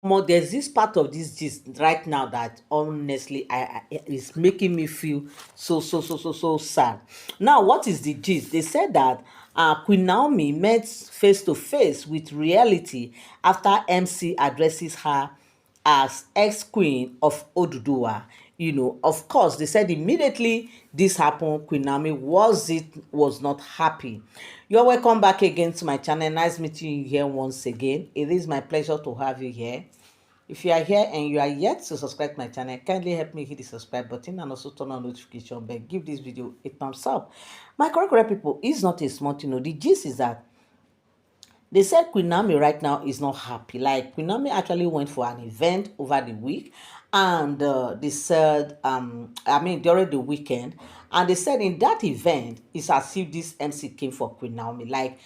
More there's this part of this gist right now that honestly is making me feel so sad. Now, what is the gist? They said that Queen Naomi met face to face with reality after MC addresses her as ex-queen of Oduduwa. Of course, they said immediately this happened, Queen Naomi was not happy. You're welcome back again to my channel. Nice meeting you here once again. It is my pleasure to have you here. If you are here and you are yet to subscribe to my channel, kindly help me hit the subscribe button and also turn on notification bell. Give this video a thumbs up. My correct people, is not a small thing. The gist is that they said Queen Naomi right now is not happy. Like, Queen Naomi actually went for an event over the week, and they said, during the weekend, and they said in that event, it's as if this MC came for Queen Naomi. Like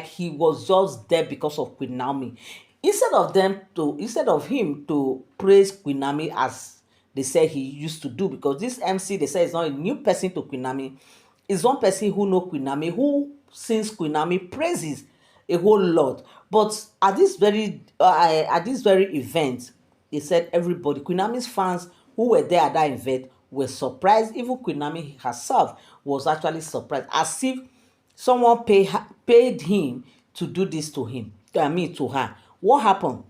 he was just there because of Queen Naomi. Instead of him to praise Queen Naomi as they say he used to do, because this MC, they say, is not a new person to Queen Naomi. Is one person who know Queen Naomi, who sings Queen Naomi praises a whole lot. But at this very event, they said everybody, Queen Naomi's fans who were there at that event, were surprised. Even Queen Naomi herself was actually surprised, as if someone paid him to do this to him. To her. What happened?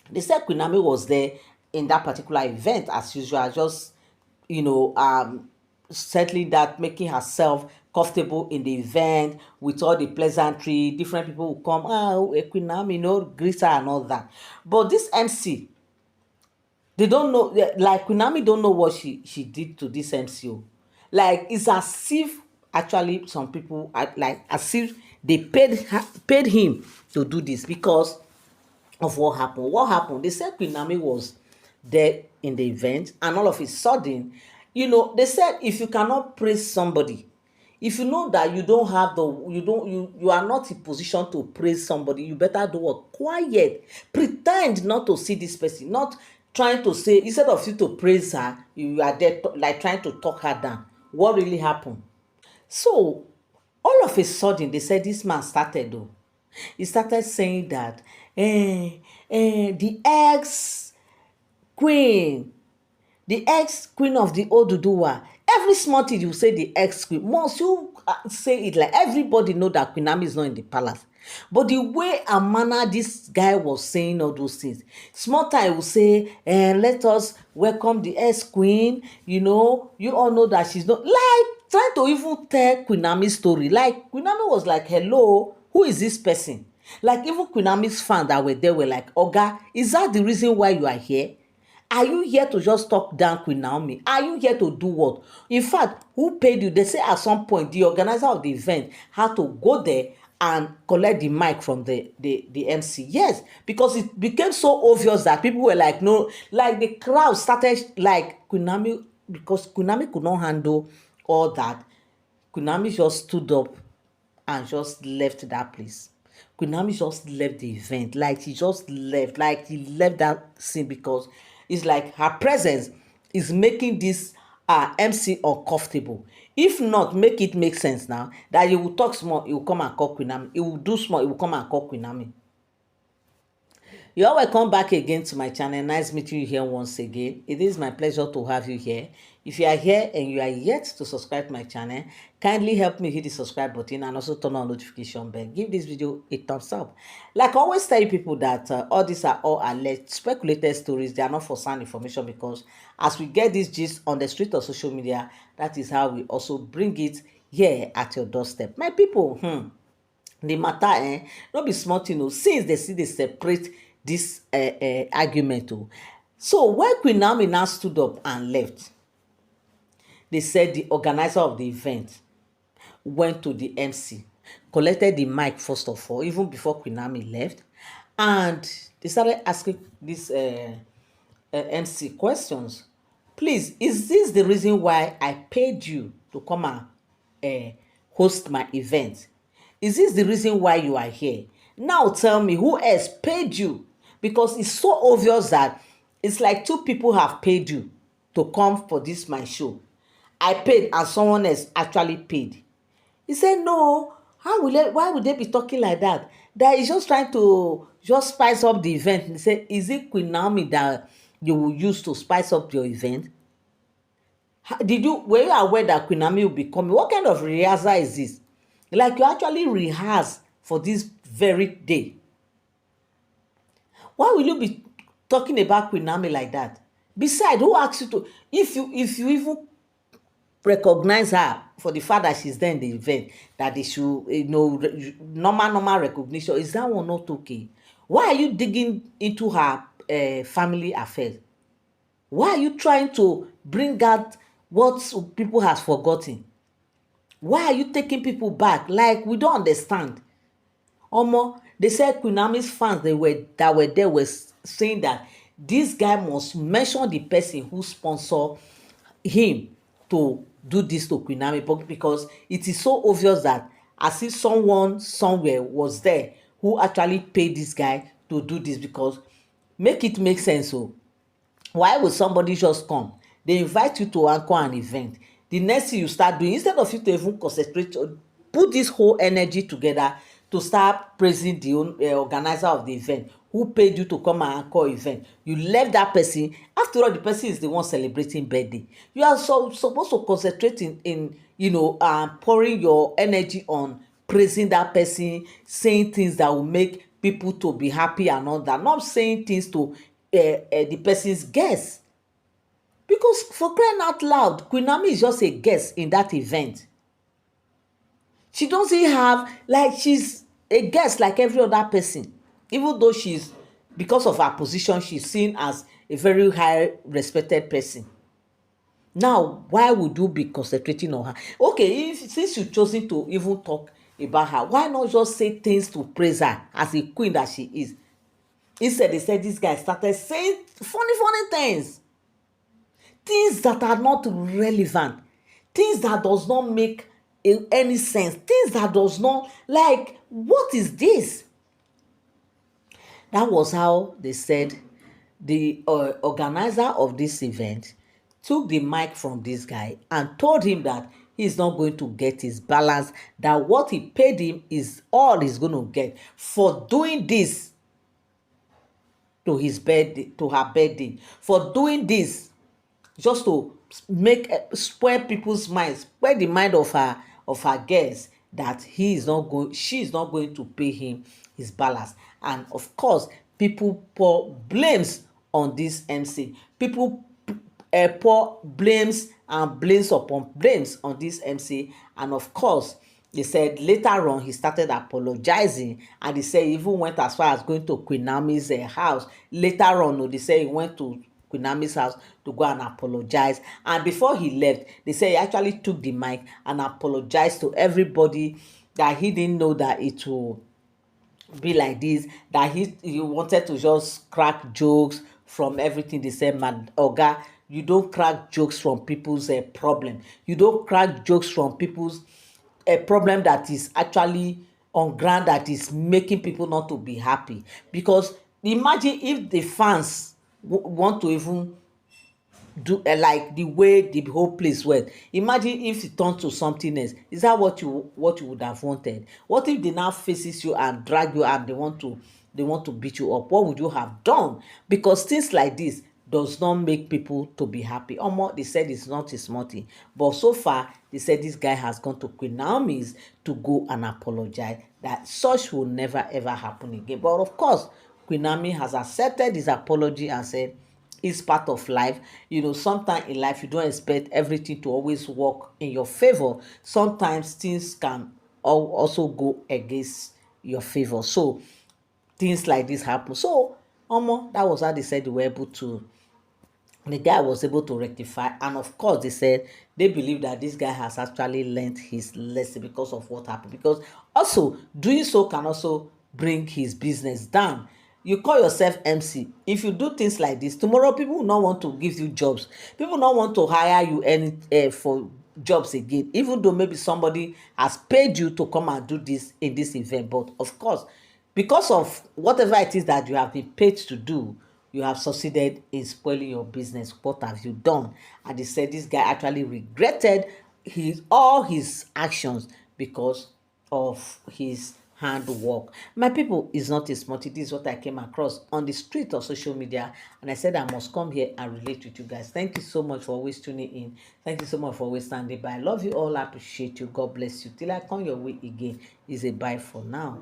They said Queen Naomi was there in that particular event as usual, just you know, settling that, making herself comfortable in the event with all the pleasantry. Different people will come, Queen Naomi, greet her and all that. But this MC, they don't know, like Queen Naomi don't know what she did to this MCO. Like, it's as if actually some people are like as if they paid him to do this because of what happened. What happened? They said Queen Naomi was there in the event, and all of a sudden, they said if you cannot praise somebody, if you know that you don't have the you don't you are not in position to praise somebody, you better do what? Quiet. Pretend not to see this person, not trying to say, instead of you to praise her, you are there like trying to talk her down. What really happened? So all of a sudden, they said this man started though. He started saying that the queen ex-queen of the Oduduwa. Every small thing you say the ex-queen. Once you say it, like everybody know that Queen Naomi is not in the palace. But the way and manner this guy was saying all those things, small time will say, let us welcome the ex-queen. You all know that she's not, like trying to even tell Queen Naomi's story. Like Queen Naomi was like, hello, who is this person? Like even Queen Naomi's fans that were there were like, Oga, is that the reason why you are here? Are you here to just talk down Queen Naomi? Are you here to do what? In fact, who paid you? They say at some point the organizer of the event had to go there and collect the mic from the MC. Yes, because it became so obvious that people were like, no, like the crowd started like Queen Naomi, because Queen Naomi could not handle all that. Queen Naomi just stood up and just left that place. Queen Naomi just left the event. Like she just left. Like he left that scene because it's like her presence is making this MC uncomfortable. If not, make it make sense now that you will talk small, you will come and call Queen Naomi. You will do small, you will come and call Queen Naomi. You're welcome back again to my channel. Nice meeting you here once again. It is my pleasure to have you here. If you are here and you are yet to subscribe to my channel, kindly help me hit the subscribe button and also turn on notification bell. Give this video a thumbs up. Like I always tell you people that all these are all alleged speculated stories. They are not for sound information, because as we get this gist on the street of social media, that is how we also bring it here at your doorstep. My people, the matter no be small thing since they see they separate this argument so when Queen Naomi now stood up and left, they said the organizer of the event went to the MC, collected the mic first of all, even before Queen Naomi left, and they started asking this MC questions. Please, is this the reason why I paid you to come and host my event? Is this the reason why you are here? Now tell me, who else paid you? Because it's so obvious that it's like two people have paid you to come for this my show. I paid and someone else actually paid. He said, no, why would they be talking like that? that is just trying to just spice up the event. He said, is it Queen Naomi that you will use to spice up your event? Were you aware that Queen Naomi will be coming? What kind of rehearsal is this? Like, you actually rehearse for this very day. Why will you be talking about Queen Naomi like that? Besides, who asked you to? If you even recognize her for the fact that she's there in the event, that they should, normal recognition, is that one not okay? Why are you digging into her family affairs? Why are you trying to bring out what people has forgotten? Why are you taking people back? Like, we don't understand. Omo, they said Queen Naomi's fans, that were there, were saying that this guy must mention the person who sponsor him to do this to Queen Naomi, because it is so obvious that, as if someone somewhere was there who actually paid this guy to do this. Because make it make sense. So why would somebody just come, they invite you to anchor an event, the next thing you start doing, instead of you to even concentrate, put this whole energy together to start praising the organizer of the event who paid you to come and anchor event, you left that person. After all, the person is the one celebrating birthday. You are supposed to concentrate in pouring your energy on praising that person, saying things that will make people to be happy and all that, not saying things to the person's guest. Because, for crying out loud, Queen Naomi is just a guest in that event. She doesn't have, like, she's a guest like every other person. Even though because of her position, she's seen as a very high respected person. Now, why would you be concentrating on her? Okay, since you chosen to even talk about her, why not just say things to praise her as a queen that she is? Instead, they said this guy started saying funny things. Things that are not relevant. Things that does not make any sense. Things that does not, like, what is this? That was how they said the organizer of this event took the mic from this guy and told him that he's not going to get his balance, that what he paid him is all he's going to get for doing this to his birthday, to her birthday, for doing this just to make spoil people's minds, spoil the mind of her guests, that she is not going to pay him his balance. And of course, people pour blames on this MC. People pour blames and blames upon blames on this MC. And of course, they said later on he started apologizing, and they say he even went as far as going to Queen Naomi's house. Later on, they say he went to Queen Naomi's house to go and apologize. And before he left, they say he actually took the mic and apologized to everybody, that he didn't know that it will be like this, that he wanted to just crack jokes from everything. They said, man, oga, you don't crack jokes from people's problem. You don't crack jokes from people's problem that is actually on ground, that is making people not to be happy. Because imagine if the fans want to even do like the way the whole place went. Imagine if it turned to something else. Is that what you would have wanted? What if they now faces you and drag you, and they want to beat you up? What would you have done? Because things like this does not make people to be happy. Omo, they said it's not a small thing, but so far they said this guy has gone to Queen Naomi's to go and apologize, that such will never ever happen again. But of course, Queen Naomi has accepted his apology and said it's part of life. Sometimes in life you don't expect everything to always work in your favor. Sometimes things can also go against your favor. So things like this happen. So that was how they said they were able to the guy was able to rectify. And of course, they said they believe that this guy has actually learned his lesson because of what happened. Because also, doing so can also bring his business down. You call yourself MC. If you do things like this, tomorrow people will not want to give you jobs. People will not want to hire you for jobs again, even though maybe somebody has paid you to come and do this in this event. But of course, because of whatever it is that you have been paid to do, you have succeeded in spoiling your business. What have you done? And they said this guy actually regretted all his actions because of his handwork. My people, is not a small thing. This is what I came across on the street of social media, and I said I must come here and relate with you guys. Thank you so much for always tuning in. Thank you so much for always standing by. I love you all. I appreciate you. God bless you. Till I come your way again, is a bye for now.